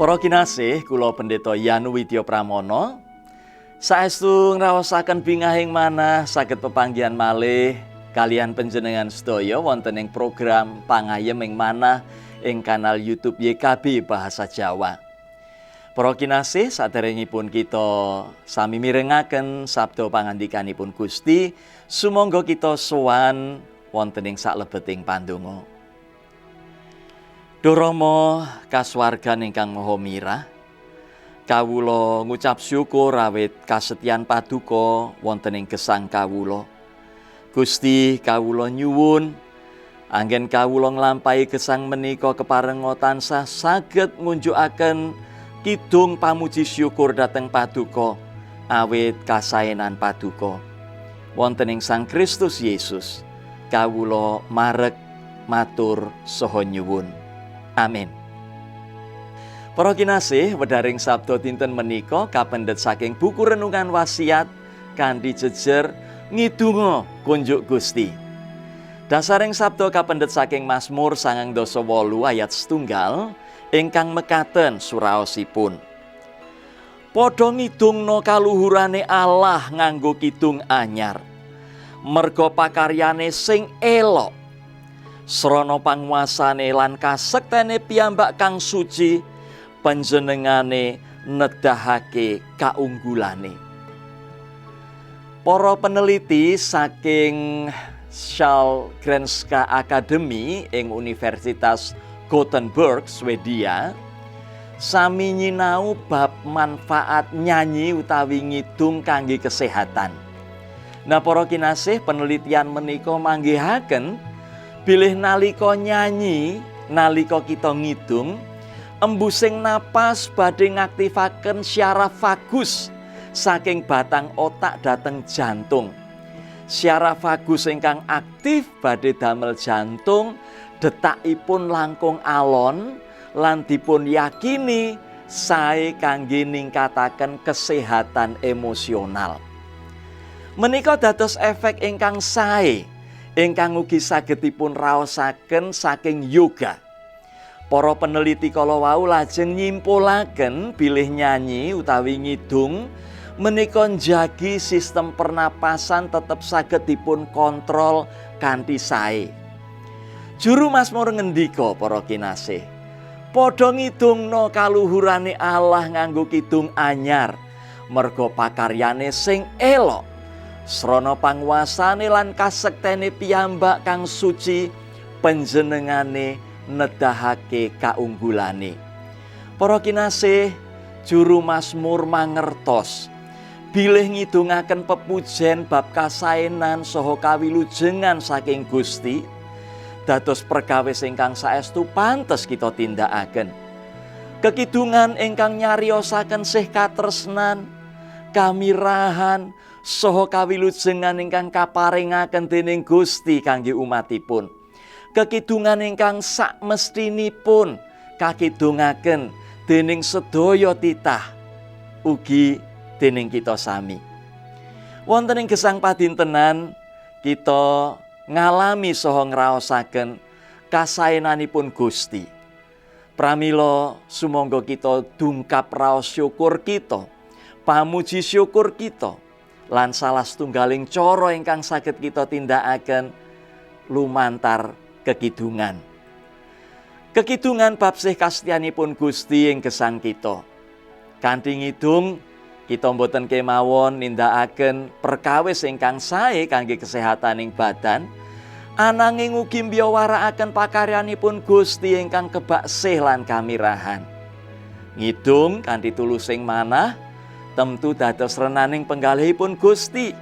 Para kinasih, kula Pendeta Yanu Widya Pramono saestu ngraosaken bingahing manah saged pepanggihan malih kalian panjenengan sedaya wonten ing program pangayem ing manah ing kanal YouTube YKB Bahasa Jawa. Para kinasih, saderengipun kita sami mirengaken sabda pangandikanipun Gusti, sumangga kita sowan wonten ing saklebeting pandonga. Duh Rama kasuwargan ingkang maha mirah, kawula ngucap syukur awit kasetyan paduka wonten ing gesang kawula. Gusti, kawula nyuwun anggen kawula nglampahi gesang menika keparenga tansah saged ngunjukaken kidung pamuji syukur dhateng paduka awit kasaenan paduka. Wonten ing Sang Kristus Yesus kawula marek matur saha nyuwun. Amin. Para kinasih, wedharing sabda dinten menika kapendhet saking buku renungan wasiat kanthi jejer ngidunga kunjuk Gusti. Dasaring sabda kapendhet saking Mazmur 98 ayat 1 ingkang mekaten suraosipun. Padha ngidungna kaluhurane Allah nganggo kidung anyar, merga pakaryane sing elok. Srana panguasane lan kasektene piyambak kang suci, panjenengane nedahake kaunggulane. Para peneliti saking Sahlgrenska Academy ing Universitas Gothenburg, Swedia, sami nyinau bab manfaat nyanyi utawi ngidung kangge kesehatan. Nah, para kinasih, penelitian menika manggihaken bilih nalika nyanyi, nalika kita ngidung, embusing napas badhe ngaktifaken syaraf vagus saking batang otak dhateng jantung. Syaraf vagus ingkang aktif badhe damel jantung detakipun langkung alon lan dipun yakini sae kangge ningkataken kesehatan emosional. Menika dados efek ingkang sae ingkang ugi saged dipun raosaken saking yoga. Para peneliti kala wau lajeng nyimpulaken bilih nyanyi utawi ngidung menika njagi sistem pernapasan tetep saged dipun kontrol kanthi sae. Juru Mazmur ngendika para kinasih, padha ngidungna kaluhurane Allah nganggo kidung anyar, merga pakaryane sing elok. Srana panguasane lan kasektene piyambak kang suci, panjenengane nedahake kaunggulane. Para kinasih, juru Mazmur mangertos bilih ngidungaken pepujen bab kasaenan saha kawilujengan saking Gusti dados perkawis ingkang saestu pantes kita tindakaken. Kekidungan ingkang nyariosaken sih katresnan, kamirahan saha kawilujengan ingkang kaparingaken dening Gusti kangge umatipun. Kekidungan ingkang sakmestinipun kakidungaken dening sedaya titah ugi dening kita sami. Wonten ing gesang padintenan kita ngalami saha ngraosaken kasaenanipun Gusti. Pramila sumangga kita dungkap raos syukur kita, pamuji syukur kita, lan salah setunggaling cara ingkang saged kita tindakaken lumantar kekidungan. Kekidungan bab sih kastyanipun Gusti ing gesang kita. Kanthi ngidung kita mboten kemawon nindakaken perkawis ingkang sae kangge kesehataning badan, ananging ugi mbiyawarakaken pakaryanipun Gusti ingkang kebaksih lan kamirahan. Ngidung kanthi tulusing manah tentu dados renaning penggalihipun Gusti.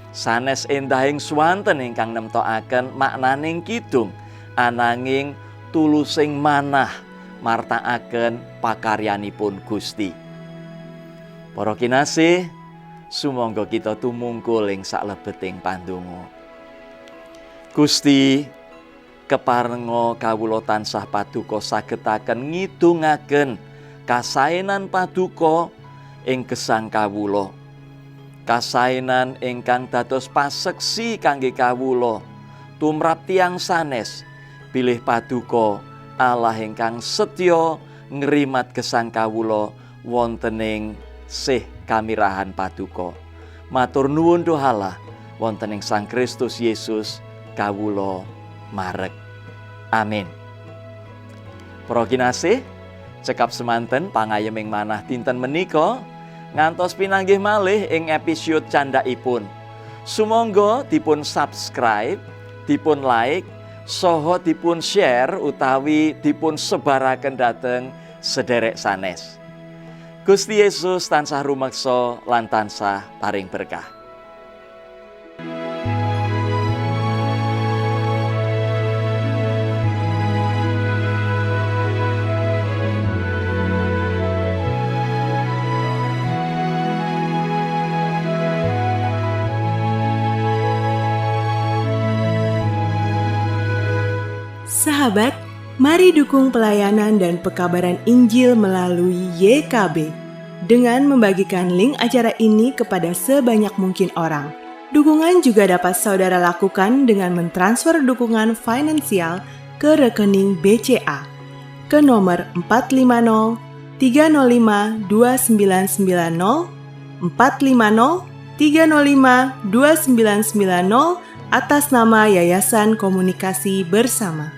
Sanes endahing swanten ingkang nemtokaken maknaning kidung, ananging tulusing manah martakaken pakaryanipun Gusti. Para kinasih, sumangga kita tumungkul ing saklebeting pandonga. Gusti, keparenga kawula tansah paduka sagetaken ngidungaken kasaenan paduka ing gesang kawula. Kasaenan ingkang dados paseksi kangge kawula tumrap tiyang sanes bilih paduka Allah ingkang setya ngrimat gesang kawula wonten ing sih kamirahan paduka. Matur nuwun dohala wonten ing Sang Kristus Yesus kawula marek. Amin. Para kinasih, cekap semanten pangayeming manah dinten menika ngantos pinanggih malih ing episode candhaipun. Sumangga dipun subscribe, dipun like, saha dipun share utawi dipun sebaraken dhateng sederek sanes. Gusti Yesus tansah rumeksa lan tansah paring berkah. Sahabat, mari dukung pelayanan dan pekabaran Injil melalui YKB dengan membagikan link acara ini kepada sebanyak mungkin orang. Dukungan juga dapat saudara lakukan dengan mentransfer dukungan finansial ke rekening BCA ke nomor 450 305 2990 450 305 2990 atas nama Yayasan Komunikasi Bersama.